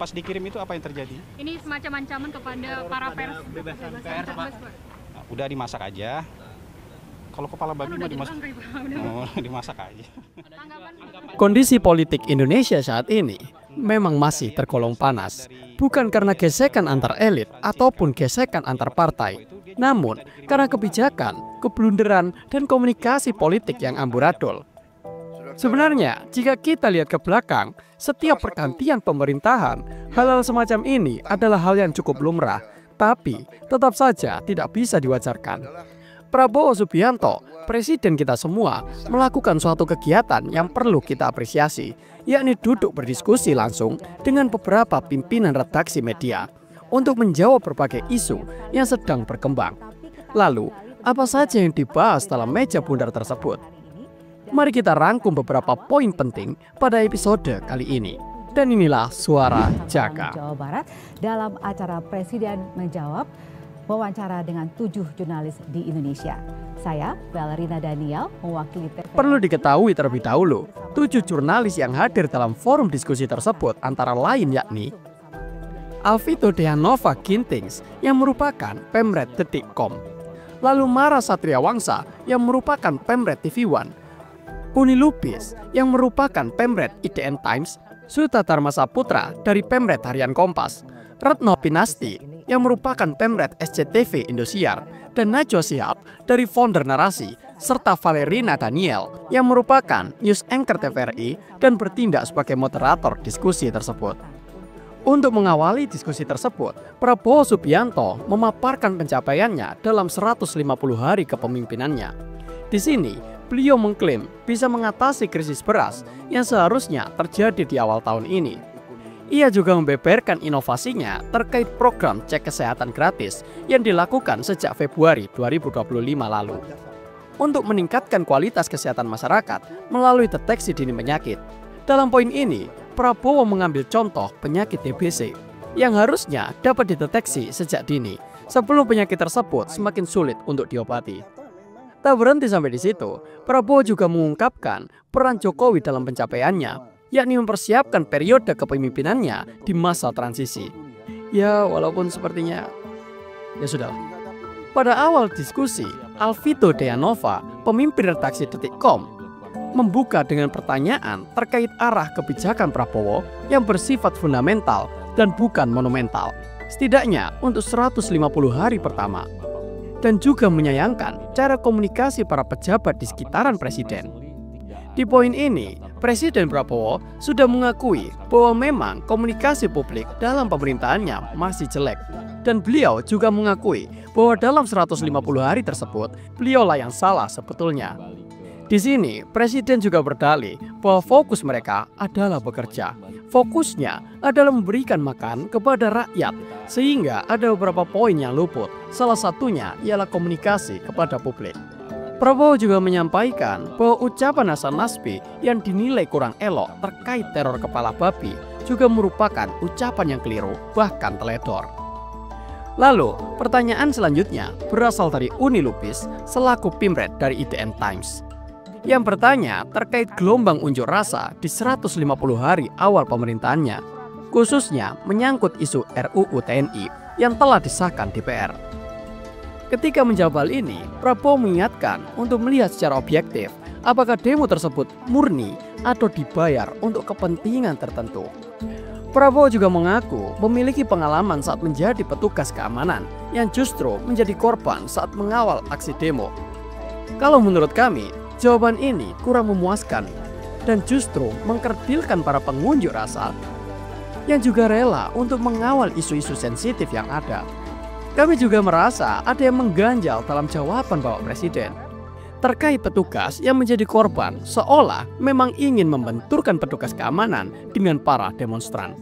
pas dikirim itu apa yang terjadi? Ini semacam ancaman kepada para pers. Kebebasan pers, Pak. Nah, udah dimasak aja. Kalau kepala babi mah dimasak. Oh, dimasak aja. Kondisi politik Indonesia saat ini memang masih tergolong panas. Bukan karena gesekan antar elit ataupun gesekan antar partai. Namun karena kebijakan, keblunderan, dan komunikasi politik yang amburadul. Sebenarnya, jika kita lihat ke belakang, setiap pergantian pemerintahan, hal-hal semacam ini adalah hal yang cukup lumrah, tapi tetap saja tidak bisa diwajarkan. Prabowo Subianto, presiden kita semua, melakukan suatu kegiatan yang perlu kita apresiasi, yakni duduk berdiskusi langsung dengan beberapa pimpinan redaksi media untuk menjawab berbagai isu yang sedang berkembang. Lalu, apa saja yang dibahas dalam meja bundar tersebut? Mari kita rangkum beberapa poin penting pada episode kali ini. Dan inilah Suara Jaka. Jawa Barat dalam acara Presiden Menjawab, wawancara dengan 7 jurnalis di Indonesia. Saya, Valerina Daniel, mewakili TVRI. Perlu diketahui terlebih dahulu, 7 jurnalis yang hadir dalam forum diskusi tersebut antara lain yakni Alvito Deanova Gintings yang merupakan Pemret Detik.com, lalu Mara Satriawangsa yang merupakan Pemret TV One, Uni Lubis yang merupakan Pemret IDN Times, Suta Dharma Saputra dari Pemret Harian Kompas, Retno Pinasti yang merupakan Pemret SCTV Indosiar, dan Najwa Shihab dari founder Narasi, serta Valerina Daniel yang merupakan news anchor TVRI dan bertindak sebagai moderator diskusi tersebut. Untuk mengawali diskusi tersebut, Prabowo Subianto memaparkan pencapaiannya dalam 150 hari kepemimpinannya. Di sini, beliau mengklaim bisa mengatasi krisis beras yang seharusnya terjadi di awal tahun ini. Ia juga membeberkan inovasinya terkait program cek kesehatan gratis yang dilakukan sejak Februari 2025 lalu untuk meningkatkan kualitas kesehatan masyarakat melalui deteksi dini penyakit. Dalam poin ini, Prabowo mengambil contoh penyakit TBC yang harusnya dapat dideteksi sejak dini sebelum penyakit tersebut semakin sulit untuk diobati. Tak berhenti sampai di situ, Prabowo juga mengungkapkan peran Jokowi dalam pencapaiannya, yakni mempersiapkan periode kepemimpinannya di masa transisi. Ya, walaupun sepertinya ya sudahlah. Pada awal diskusi, Alvito Deanova, pemimpin redaksi Detik.com, membuka dengan pertanyaan terkait arah kebijakan Prabowo yang bersifat fundamental dan bukan monumental, setidaknya untuk 150 hari pertama. Dan juga menyayangkan cara komunikasi para pejabat di sekitaran presiden. Di poin ini, Presiden Prabowo sudah mengakui bahwa memang komunikasi publik dalam pemerintahannya masih jelek. Dan beliau juga mengakui bahwa dalam 150 hari tersebut, beliaulah yang salah sebetulnya. Di sini, Presiden juga berdalih bahwa fokus mereka adalah bekerja. Fokusnya adalah memberikan makan kepada rakyat, sehingga ada beberapa poin yang luput. Salah satunya ialah komunikasi kepada publik. Prabowo juga menyampaikan bahwa ucapan Hasan Nasbi yang dinilai kurang elok terkait teror kepala babi juga merupakan ucapan yang keliru, bahkan teledor. Lalu, pertanyaan selanjutnya berasal dari Uni Lubis selaku Pimret dari IDN Times yang bertanya terkait gelombang unjuk rasa di 150 hari awal pemerintahannya, khususnya menyangkut isu RUU TNI yang telah disahkan DPR. Ketika menjawab hal ini, Prabowo mengingatkan untuk melihat secara objektif apakah demo tersebut murni atau dibayar untuk kepentingan tertentu. Prabowo juga mengaku memiliki pengalaman saat menjadi petugas keamanan yang justru menjadi korban saat mengawal aksi demo. Kalau menurut kami, jawaban ini kurang memuaskan dan justru mengkerdilkan para pengunjuk rasa yang juga rela untuk mengawal isu-isu sensitif yang ada. Kami juga merasa ada yang mengganjal dalam jawaban Bapak Presiden terkait petugas yang menjadi korban, seolah memang ingin membenturkan petugas keamanan dengan para demonstran.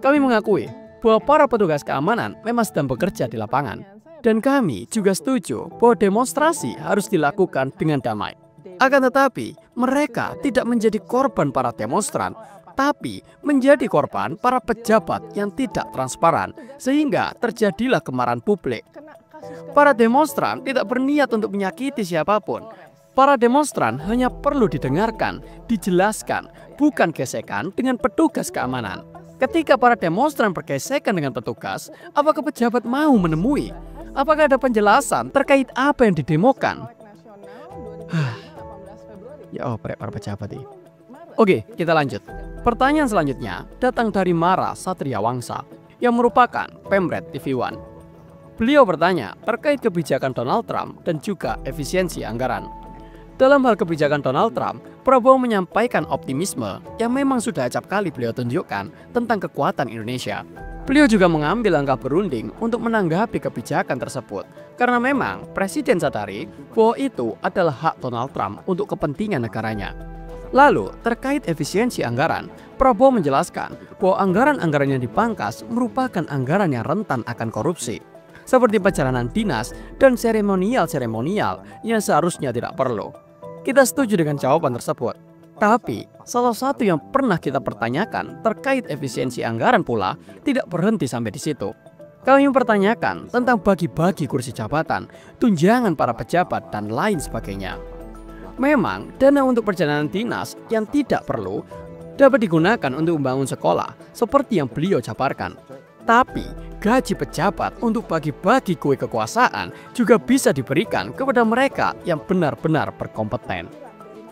Kami mengakui bahwa para petugas keamanan memang sedang bekerja di lapangan, dan kami juga setuju bahwa demonstrasi harus dilakukan dengan damai. Akan tetapi, mereka tidak menjadi korban para demonstran, tapi menjadi korban para pejabat yang tidak transparan, sehingga terjadilah kemarahan publik. Para demonstran tidak berniat untuk menyakiti siapapun. Para demonstran hanya perlu didengarkan, dijelaskan, bukan gesekan dengan petugas keamanan. Ketika para demonstran bergesekan dengan petugas, apakah pejabat mau menemui? Apakah ada penjelasan terkait apa yang didemokan? Ya para pejabat ini. Oke, kita lanjut. Pertanyaan selanjutnya datang dari Mara Satria Wangsa yang merupakan Pemret TV One. Beliau bertanya terkait kebijakan Donald Trump dan juga efisiensi anggaran. Dalam hal kebijakan Donald Trump, Prabowo menyampaikan optimisme yang memang sudah acap kali beliau tunjukkan tentang kekuatan Indonesia. Beliau juga mengambil langkah berunding untuk menanggapi kebijakan tersebut karena memang Presiden sadari bahwa itu adalah hak Donald Trump untuk kepentingan negaranya. Lalu, terkait efisiensi anggaran, Prabowo menjelaskan bahwa anggaran-anggaran yang dipangkas merupakan anggaran yang rentan akan korupsi, seperti perjalanan dinas dan seremonial-seremonial yang seharusnya tidak perlu. Kita setuju dengan jawaban tersebut. Tapi, salah satu yang pernah kita pertanyakan terkait efisiensi anggaran pula tidak berhenti sampai di situ. Kami mempertanyakan tentang bagi-bagi kursi jabatan, tunjangan para pejabat, dan lain sebagainya. Memang, dana untuk perjalanan dinas yang tidak perlu dapat digunakan untuk membangun sekolah, seperti yang beliau jabarkan. Tapi, gaji pejabat untuk bagi-bagi kue kekuasaan juga bisa diberikan kepada mereka yang benar-benar berkompeten.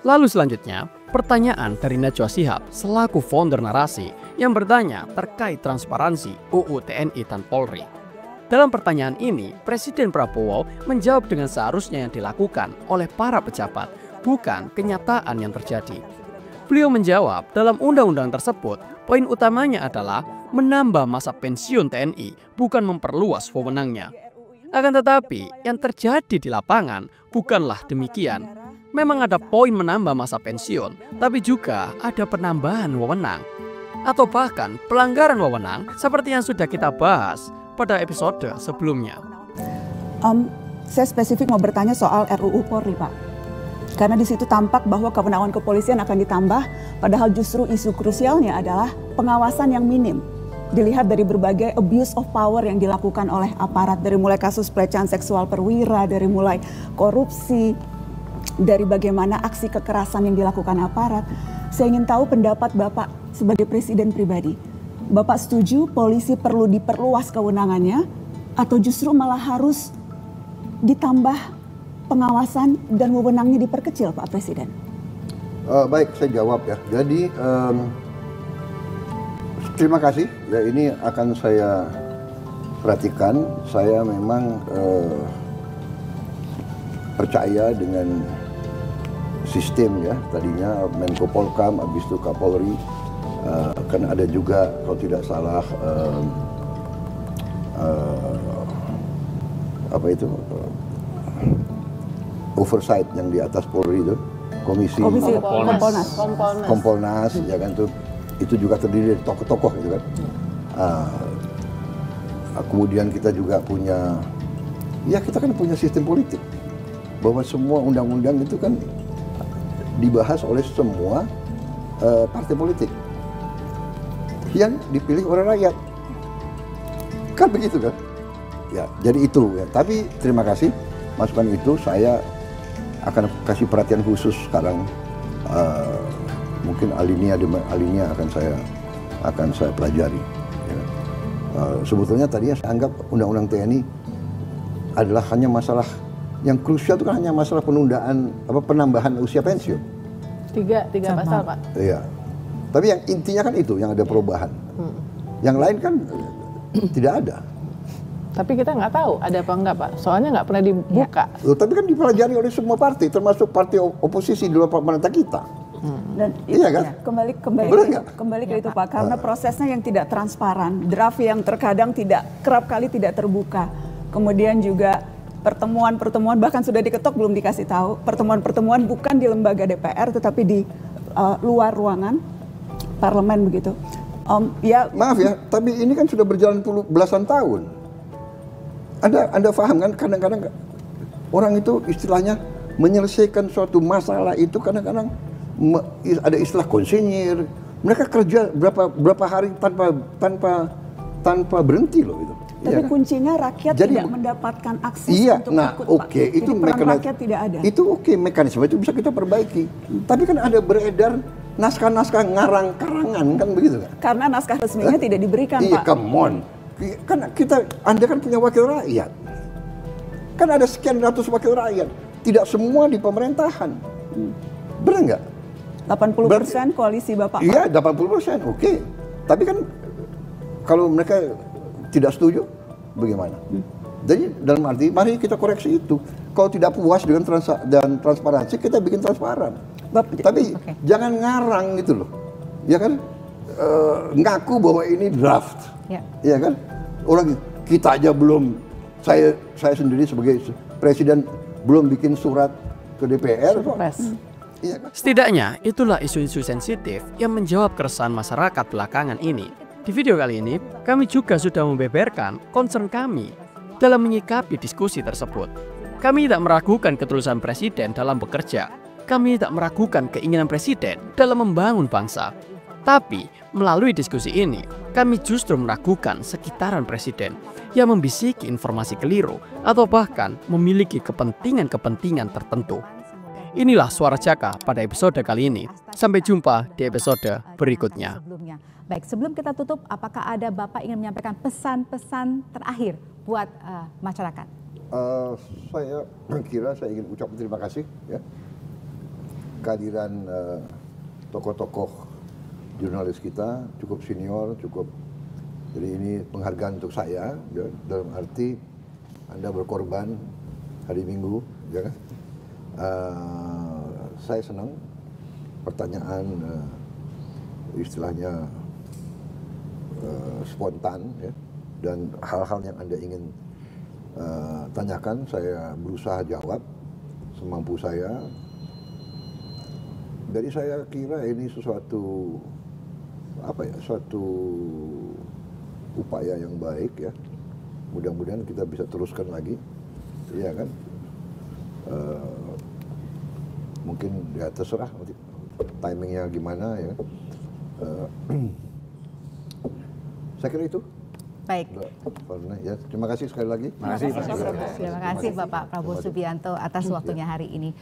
Lalu selanjutnya, pertanyaan dari Najwa Shihab selaku founder narasi yang bertanya terkait transparansi UU TNI dan Polri. Dalam pertanyaan ini, Presiden Prabowo menjawab dengan seharusnya yang dilakukan oleh para pejabat, bukan kenyataan yang terjadi. Beliau menjawab dalam undang-undang tersebut, poin utamanya adalah menambah masa pensiun TNI, bukan memperluas wewenangnya. Akan tetapi, yang terjadi di lapangan bukanlah demikian. Memang ada poin menambah masa pensiun, tapi juga ada penambahan wewenang. Atau bahkan pelanggaran wewenang seperti yang sudah kita bahas pada episode sebelumnya. Saya spesifik mau bertanya soal RUU Polri, Pak. Karena di situ tampak bahwa kewenangan kepolisian akan ditambah, padahal justru isu krusialnya adalah pengawasan yang minim. Dilihat dari berbagai abuse of power yang dilakukan oleh aparat, dari mulai kasus pelecehan seksual perwira, dari mulai korupsi, dari bagaimana aksi kekerasan yang dilakukan aparat. Saya ingin tahu pendapat Bapak sebagai Presiden pribadi. Bapak setuju polisi perlu diperluas kewenangannya atau justru malah harus ditambah pengawasan dan wewenangnya diperkecil, Pak Presiden? Baik, saya jawab ya. Jadi terima kasih. Ya, ini akan saya perhatikan. Saya memang percaya dengan sistem ya. Tadinya Menko Polkam, habis itu Kapolri. Kan ada juga kalau tidak salah oversight yang di atas Polri itu, komisi Kompolnas ya kan, itu juga terdiri dari tokoh-tokoh gitu kan. Kemudian kita juga punya, ya kita kan punya sistem politik bahwa semua undang-undang itu kan dibahas oleh semua partai politik yang dipilih oleh rakyat, kan begitu kan? Ya, jadi itu ya. Tapi terima kasih masukan itu, saya akan kasih perhatian khusus sekarang. Mungkin alinea akan saya pelajari. Ya. Sebetulnya tadinya saya anggap undang-undang TNI adalah hanya masalah yang krusial, itu kan hanya masalah penundaan penambahan usia pensiun. Tiga pasal, Pak. Iya. Tapi yang intinya kan itu yang ada perubahan. Yang lain kan tidak ada. Tapi kita nggak tahu ada apa enggak, Pak. Soalnya nggak pernah dibuka. Loh, tapi kan dipelajari oleh semua partai, termasuk partai oposisi di luar pemerintah kita. Dan iya kan? Kembali ke itu, Pak, karena prosesnya yang tidak transparan, draft yang terkadang kerap kali tidak terbuka. Kemudian juga pertemuan-pertemuan bahkan sudah diketok belum dikasih tahu. Pertemuan-pertemuan bukan di lembaga DPR tetapi di luar ruangan parlemen begitu. Maaf ya, tapi ini kan sudah berjalan belasan tahun. Anda paham kan, kadang-kadang orang itu istilahnya menyelesaikan suatu masalah itu kadang-kadang ada istilah konsinyir. Mereka kerja berapa hari tanpa berhenti loh itu. Tapi ya, kuncinya rakyat tidak mendapatkan akses untuk ikut, Pak. Itu peran rakyat tidak ada. Itu mekanisme itu bisa kita perbaiki. Tapi kan ada beredar naskah-naskah ngarang karangan kan begitu kan? Karena naskah resminya tidak diberikan, Iya, Pak. come on. Kan Anda kan punya wakil rakyat. Kan ada sekian ratus wakil rakyat. Tidak semua di pemerintahan. Benar nggak? 80% koalisi Bapak. Iya, 80%. Oke. Tapi kan kalau mereka tidak setuju, bagaimana? Jadi dalam arti, mari kita koreksi itu. Kalau tidak puas dengan transparansi, kita bikin transparan. Tapi jangan ngarang gitu loh. Ya kan? Ngaku bahwa ini draft. Ya kan? Orang kita aja belum, saya sendiri sebagai presiden belum bikin surat ke DPR kok. Iya kan? Setidaknya itulah isu-isu sensitif yang menjawab keresahan masyarakat belakangan ini. Di video kali ini, kami juga sudah membeberkan concern kami dalam menyikapi diskusi tersebut. Kami tidak meragukan ketulusan Presiden dalam bekerja. Kami tidak meragukan keinginan Presiden dalam membangun bangsa. Tapi, melalui diskusi ini, kami justru meragukan sekitaran Presiden yang membisiki informasi keliru atau bahkan memiliki kepentingan-kepentingan tertentu. Inilah Suara Jaka pada episode kali ini. Sampai jumpa di episode berikutnya. Baik, sebelum kita tutup, apakah ada Bapak ingin menyampaikan pesan-pesan terakhir buat masyarakat? Saya kira saya ingin ucapkan terima kasih ya, kehadiran tokoh-tokoh jurnalis kita cukup senior, jadi ini penghargaan untuk saya ya, dalam arti Anda berkorban hari Minggu, ya kan? Saya senang pertanyaan istilahnya spontan ya, dan hal-hal yang Anda ingin tanyakan saya berusaha jawab semampu saya. Jadi saya kira ini suatu upaya yang baik ya. Mudah-mudahan kita bisa teruskan lagi, ya kan? Mungkin ya terserah timingnya gimana ya. Saya kira itu. Baik. Ya, terima kasih sekali lagi. Terima kasih Bapak Prabowo Subianto atas waktunya hari ini.